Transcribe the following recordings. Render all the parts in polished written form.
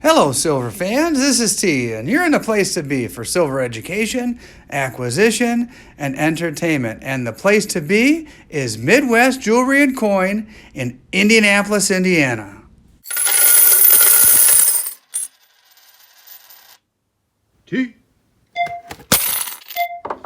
Hello, silver fans. This is T, and you're in the place to be for silver education, acquisition, and entertainment. And the place to be is Midwest Jewelry and Coin in Indianapolis, Indiana. T.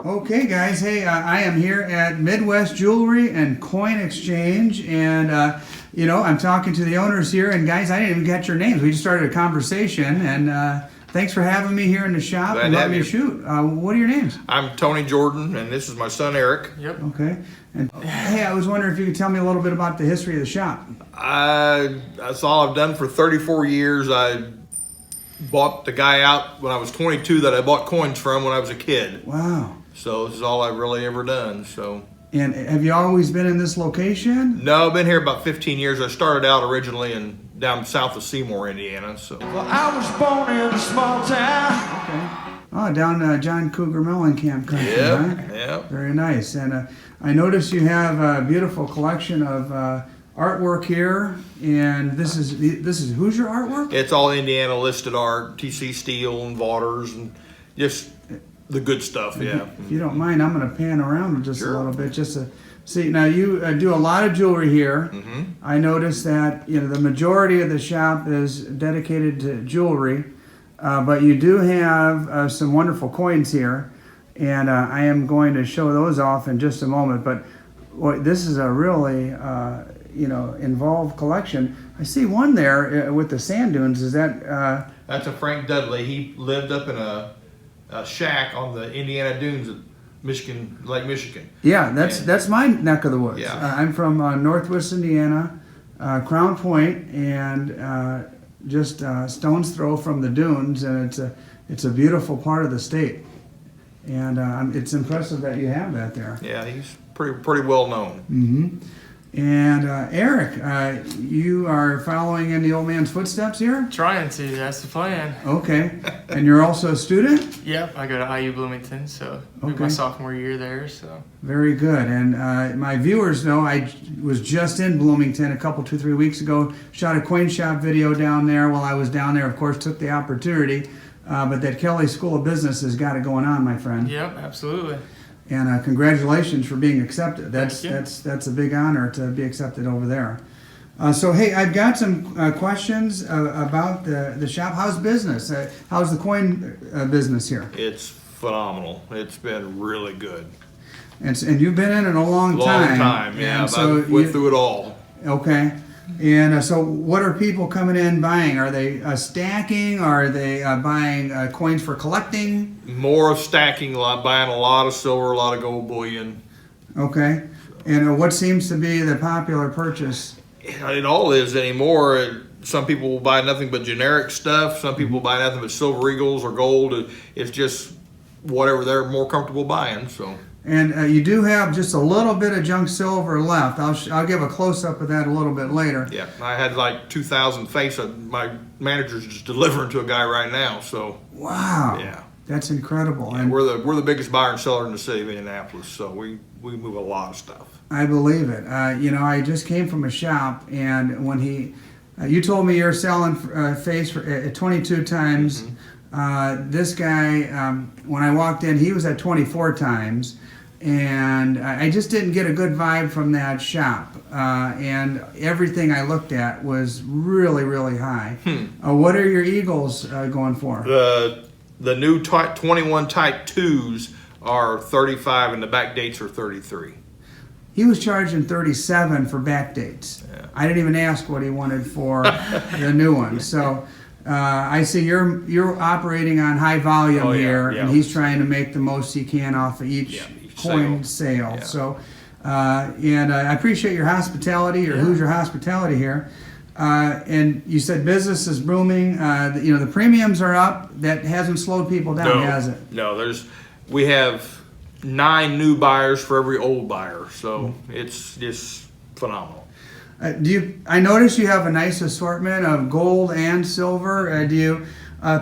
Okay, guys. Hey, I am here at Midwest Jewelry and Coin Exchange, and I'm talking to the owners here. And guys, I didn't even get your names. We just started a conversation, and thanks for having me here in the shop. Glad and to letting have me you. shoot. What are your names? I'm Tony Jordan, and this is my son Eric. Yep. Okay. And hey, I was wondering if you could tell me a little bit about the history of the shop. That's all I've done for 34 years. I bought the guy out when I was 22 that I bought coins from when I was a kid. Wow. So this is all I've really ever done. So. And have you always been in this location? No, I've been here about 15 years. I started out originally down south of Seymour, Indiana. So. Well, I was born in a small town. Okay. Oh, down John Cougar Mellencamp country, Yep, huh? yep. Very nice. And I noticed you have a beautiful collection of artwork here. And this is who's your artwork? It's all Indiana listed art, TC Steel and Waters, and just the good stuff. Yeah. If you don't mind, I'm going to pan around just Sure. a little bit just to see. Now you do a lot of jewelry here. Mm-hmm. I noticed that the majority of the shop is dedicated to jewelry, but you do have some wonderful coins here, and I am going to show those off in just a moment. But this is a really involved collection. I see one there with the sand dunes. Is that? That's a Frank Dudley. He lived up in a shack on the Indiana dunes at Lake Michigan. Yeah, that's my neck of the woods. Yeah. I'm from Northwest Indiana, Crown Point, and just stone's throw from the dunes, and it's a beautiful part of the state. And it's impressive that you have that there. Yeah, he's pretty well known. Mm-hmm. And Eric, you are following in the old man's footsteps here? Trying to, that's the plan. Okay. And you're also a student? Yep, I go to IU Bloomington, so Okay. my sophomore year there, so. Very good. And my viewers know I was just in Bloomington a 2-3 weeks ago, shot a coin shop video down there while I was down there. Of course, took the opportunity. But that Kelly School of Business has got it going on, my friend. Yep, absolutely. And congratulations for being accepted. Thank you. That's a big honor to be accepted over there. So hey, I've got some questions about the shop. How's business? How's the coin business here? It's phenomenal. It's been really good. And you've been in it a long time. Long time, yeah. And so I went through it all. Okay. And so what are people coming in buying? Are they stacking? Are they buying coins for collecting? More of stacking, buying a lot of silver, a lot of gold bullion. Okay. And what seems to be the popular purchase? It all is anymore. Some people will buy nothing but generic stuff. Some people buy nothing but silver eagles or gold. It's just whatever they're more comfortable buying. So. And you do have just a little bit of junk silver left. I'll give a close-up of that a little bit later. Yeah, I had like 2,000 face. My manager's just delivering to a guy right now. So. Wow. Yeah. That's incredible. Yeah, And we're the biggest buyer and seller in the city of Indianapolis. So we move a lot of stuff. I believe it. I just came from a shop, and when you told me you're selling face for 22 times. Mm-hmm. This guy, when I walked in, he was at 24 times. And I just didn't get a good vibe from that shop. And everything I looked at was really, really high. What are your Eagles going for? The new 21 Type 2s are 35 and the back dates are 33. He was charging 37 for back dates. Yeah. I didn't even ask what he wanted for the new one. So I see you're operating on high volume here, yeah. and he's trying to make the most he can off of each coin sale. Yeah. So, and I appreciate your hospitality, or who's your hospitality here. And you said business is booming. The premiums are up. That hasn't slowed people down, has it? No, we have 9 new buyers for every old buyer. So it's just phenomenal. I notice you have a nice assortment of gold and silver. Do you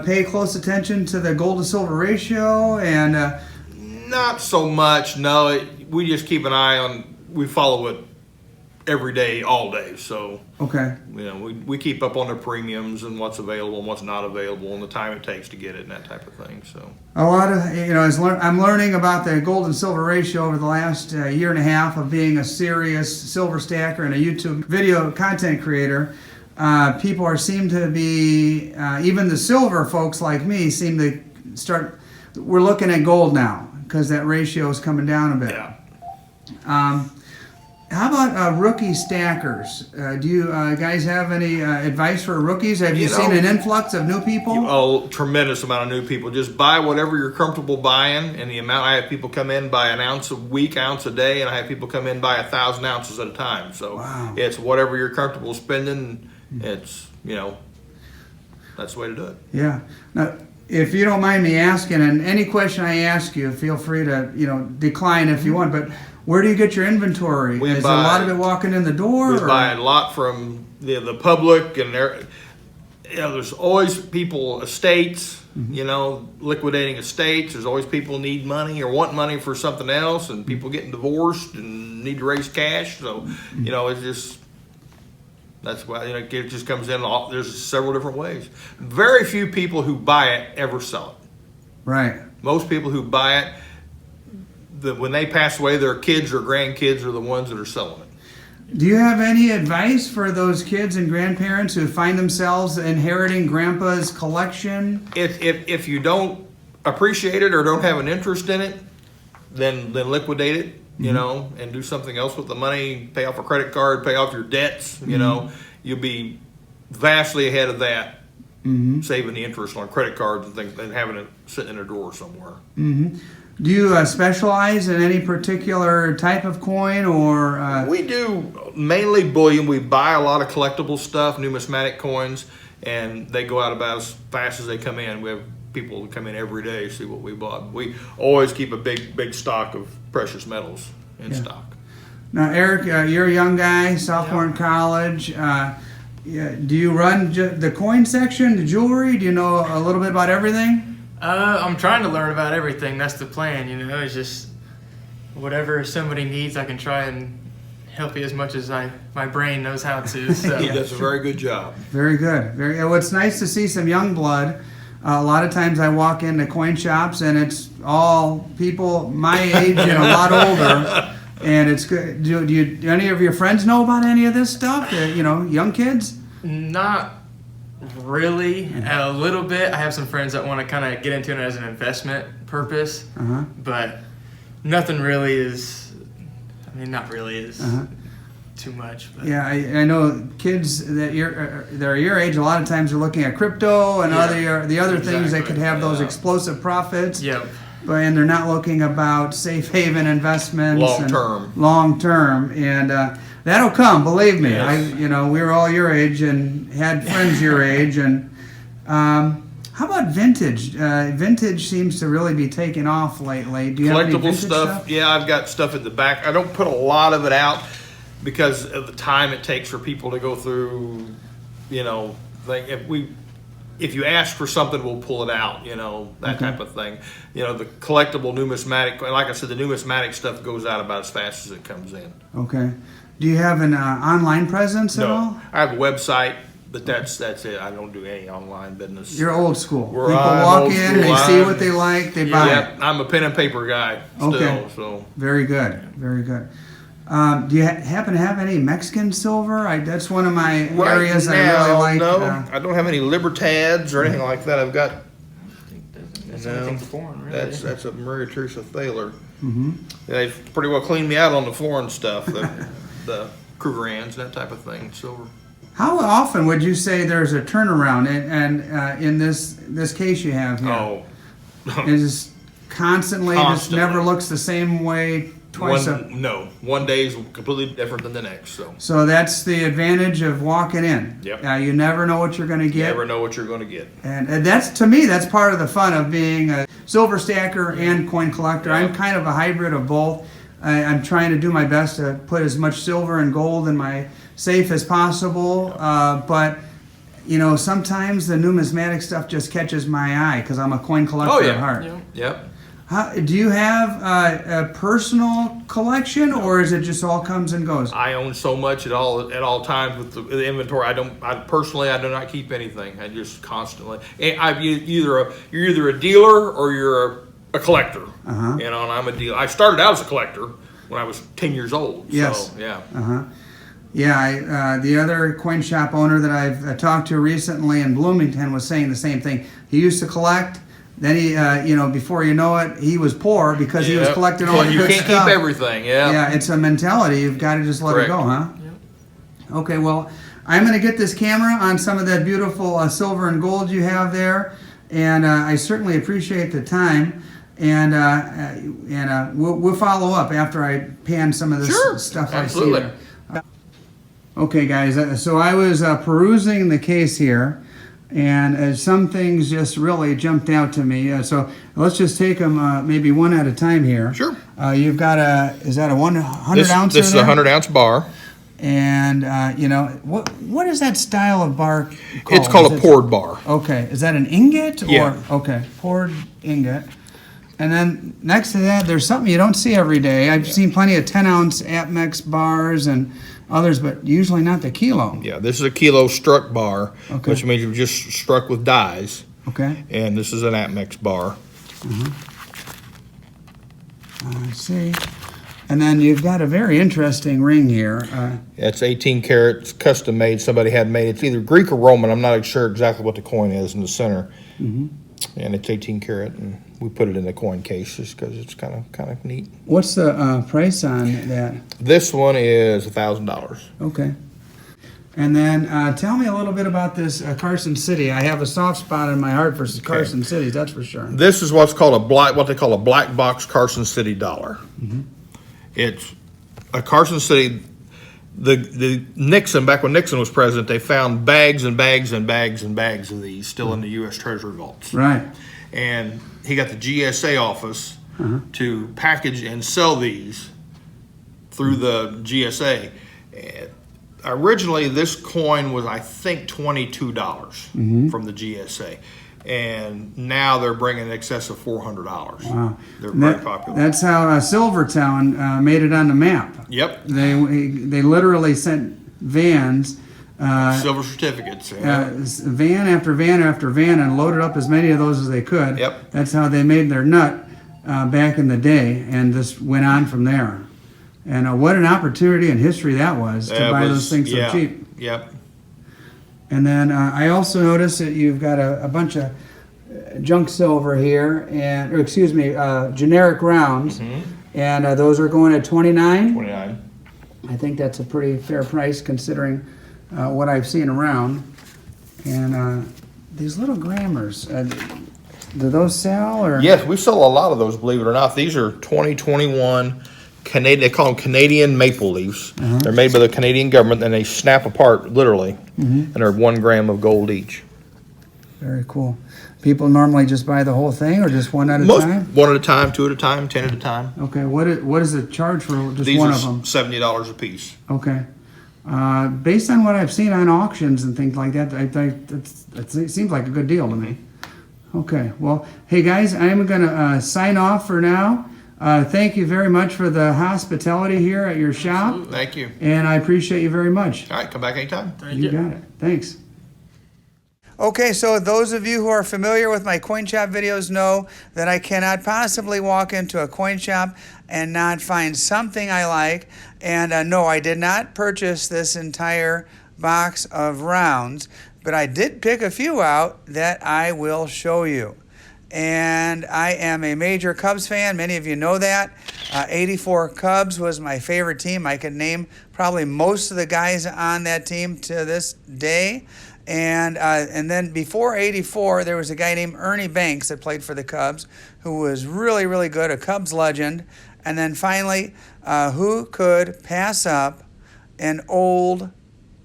pay close attention to the gold to silver ratio? And Not so much. No, we just keep an eye on. We follow what every day, all day. So, Okay. you know, we keep up on the premiums and what's available and what's not available and the time it takes to get it and that type of thing. So, A lot of, I'm learning about the gold and silver ratio over the last year and a half of being a serious silver stacker and a YouTube video content creator. People seem to be, even the silver folks like me seem to we're looking at gold now because that ratio is coming down a bit. yeah. How about rookie stackers? Do you guys have any advice for rookies? Have you seen an influx of new people? A tremendous amount of new people. Just buy whatever you're comfortable buying, and the amount. I have people come in buy an ounce a week, ounce a day, and I have people come in buy 1,000 ounces at a time. So Wow. it's whatever you're comfortable spending. It's that's the way to do it. Yeah. Now, if you don't mind me asking, and any question I ask you, feel free to decline if you want. But where do you get your inventory? Is a lot of it walking in the door? We buy a lot from the public, and there's always people, estates, liquidating estates. There's always people need money or want money for something else, and people getting divorced and need to raise cash. So, it's just, that's why it just comes in. There's several different ways. Very few people who buy it ever sell it. Right. Most people who buy it, when they pass away, their kids or grandkids are the ones that are selling it. Do you have any advice for those kids and grandparents who find themselves inheriting grandpa's collection? If you don't appreciate it or don't have an interest in it, then liquidate it, and do something else with the money. Pay off a credit card, pay off your debts. You'll be vastly ahead of that, saving the interest on credit cards and things, than having it sitting in a drawer somewhere. Do you specialize in any particular type of coin or? We do mainly bullion. We buy a lot of collectible stuff, numismatic coins, and they go out about as fast as they come in. We have people that come in every day to see what we bought. We always keep a big stock of precious metals in stock. Now, Eric, you're a young guy, sophomore in college. Do you run the coin section, the jewelry? Do you know a little bit about everything? I'm trying to learn about everything. That's the plan, It's just whatever somebody needs, I can try and help you as much as my brain knows how to. So. He does a very good job. Very good. Well, it's nice to see some young blood. A lot of times I walk into coin shops and it's all people my age and a lot older. And it's good. Do any of your friends know about any of this stuff? Young kids? Not really. A little bit. I have some friends that want to kind of get into it as an investment purpose, but nothing really is. Not really is too much. But. Yeah, I know kids that are your age. A lot of times are looking at crypto and the other things that could have those explosive profits. Yep. And they're not looking about safe haven investments long term, and that'll come. Believe me, yes. We were all your age and had friends your age. And how about vintage? Vintage seems to really be taking off lately. Do you have any Collectible vintage stuff? Yeah, I've got stuff at the back. I don't put a lot of it out because of the time it takes for people to go through. If you ask for something, we'll pull it out, that type of thing. The collectible numismatic, like I said, the numismatic stuff goes out about as fast as it comes in. Okay. Do you have an online presence at all? I have a website, but that's it. I don't do any online business. You're old school. People I'm walk old in, school. they see what they like, they buy it. Yep, I'm a pen and paper guy still. Okay. So. Very good. Very good. Do you happen to have any Mexican silver? That's one of my areas I really like. No, I don't have any Libertads or anything like that. I've got. That's anything foreign, really. That's a Maria Teresa Thaler. They've pretty well cleaned me out on the foreign stuff, the Krugerrands, that type of thing, silver. How often would you say there's a turnaround in this case you have here? Oh, is constantly just never looks the same way twice. One day is completely different than the next. So that's the advantage of walking in. Yep. You never know what you're going to get. You never know what you're going to get. And that's, to me, that's part of the fun of being a silver stacker and coin collector. Yeah. I'm kind of a hybrid of both. I'm trying to do my best to put as much silver and gold in my safe as possible. But sometimes the numismatic stuff just catches my eye because I'm a coin collector at heart. Yep. Do you have a personal collection, or is it just all comes and goes? I own so much at all times with the inventory. I do not keep anything. I just constantly. You're either a dealer or you're a collector. Uh-huh. You know, and I'm a dealer. I started out as a collector when I was 10 years old. Yes. So, yeah. Uh-huh. Yeah, the other coin shop owner that I've talked to recently in Bloomington was saying the same thing. He used to collect. Then he, before you know it, he was poor because he was collecting all the you good can't stuff. keep everything. Yeah. Yeah, it's a mentality. You've got to just let Correct. it go, huh? Yep. Okay, well, I'm going to get this camera on some of that beautiful silver and gold you have there, and I certainly appreciate the time. And we'll follow up after I pan some of this stuff Absolutely. I see there. Okay, guys. So I was perusing the case here. And some things just really jumped out to me. So let's just take them maybe one at a time here. Sure. You've got is that a 100 ounce? This is a 100-ounce bar. And what is that style of bar called? It's called a poured bar. Okay. Is that an ingot? Yeah. Okay. Poured ingot. And then next to that, there's something you don't see every day. I've seen plenty of 10-ounce Apmex bars and others, but usually not the kilo. Yeah, this is a kilo struck bar, Okay. which means you've just struck with dies. Okay. And this is an Apmex bar. I see. And then you've got a very interesting ring here. It's 18 carats, custom made. Somebody had made. It's either Greek or Roman. I'm not sure exactly what the coin is in the center. And it's 18 karat, and we put it in the coin case just because it's kind of neat. What's the price on that? This one is $1,000. Okay. And then tell me a little bit about this Carson City. I have a soft spot in my heart for Carson Cities, that's for sure. This is what's called what they call a black box Carson City dollar. It's a Carson City. The Nixon, back when Nixon was president, they found bags and bags and bags and bags of these still in the U.S. Treasury vaults. Right. And he got the GSA office to package and sell these through the GSA. Originally, this coin was, I think, $22 from the GSA. And now they're bringing in excess of $400. Wow. They're very popular. That's how Silvertown made it on the map. Yep. They literally sent vans, Silver certificates. van after van after van, and loaded up as many of those as they could. Yep. That's how they made their nut back in the day, and this went on from there. And what an opportunity in history that was to buy those things so cheap. Yep. And then I also noticed that you've got a bunch of junk silver here, generic rounds, and those are going at $29. $29. I think that's a pretty fair price considering what I've seen around. And these little grammars, do those sell or? Yes, we sell a lot of those, believe it or not. These are 2021 Canadian. They call them Canadian maple leaves. They're made by the Canadian government, and they snap apart literally, and they're 1 gram of gold each. Very cool. People normally just buy the whole thing, or just one at a time? One at a time, 2 at a time, 10 at a time. Okay. What is the charge for just These one are of them? $70 a piece. Okay. Based on what I've seen on auctions and things like that, I think it seems like a good deal to me. Okay. Well, hey guys, I'm going to sign off for now. Thank you very much for the hospitality here at your shop. Thank you. And I appreciate you very much. All right, come back anytime. You got it. Thanks. Okay, so those of you who are familiar with my coin shop videos know that I cannot possibly walk into a coin shop and not find something I like. And no, I did not purchase this entire box of rounds, but I did pick a few out that I will show you. And I am a major Cubs fan. Many of you know that. 84 Cubs was my favorite team. I could name probably most of the guys on that team to this day. And then before 84, there was a guy named Ernie Banks that played for the Cubs, who was really, really good, a Cubs legend. And then finally, who could pass up an old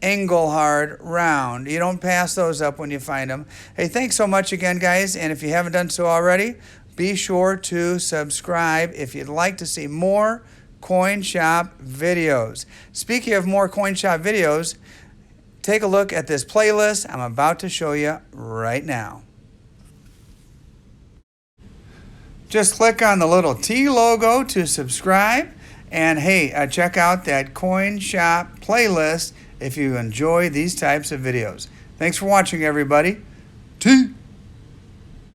Engelhard round? You don't pass those up when you find them. Hey, thanks so much again, guys. And if you haven't done so already, be sure to subscribe if you'd like to see more coin shop videos. Speaking of more coin shop videos, take a look at this playlist I'm about to show you right now. Just click on the little T logo to subscribe. And hey, check out that coin shop playlist if you enjoy these types of videos. Thanks for watching, everybody. T.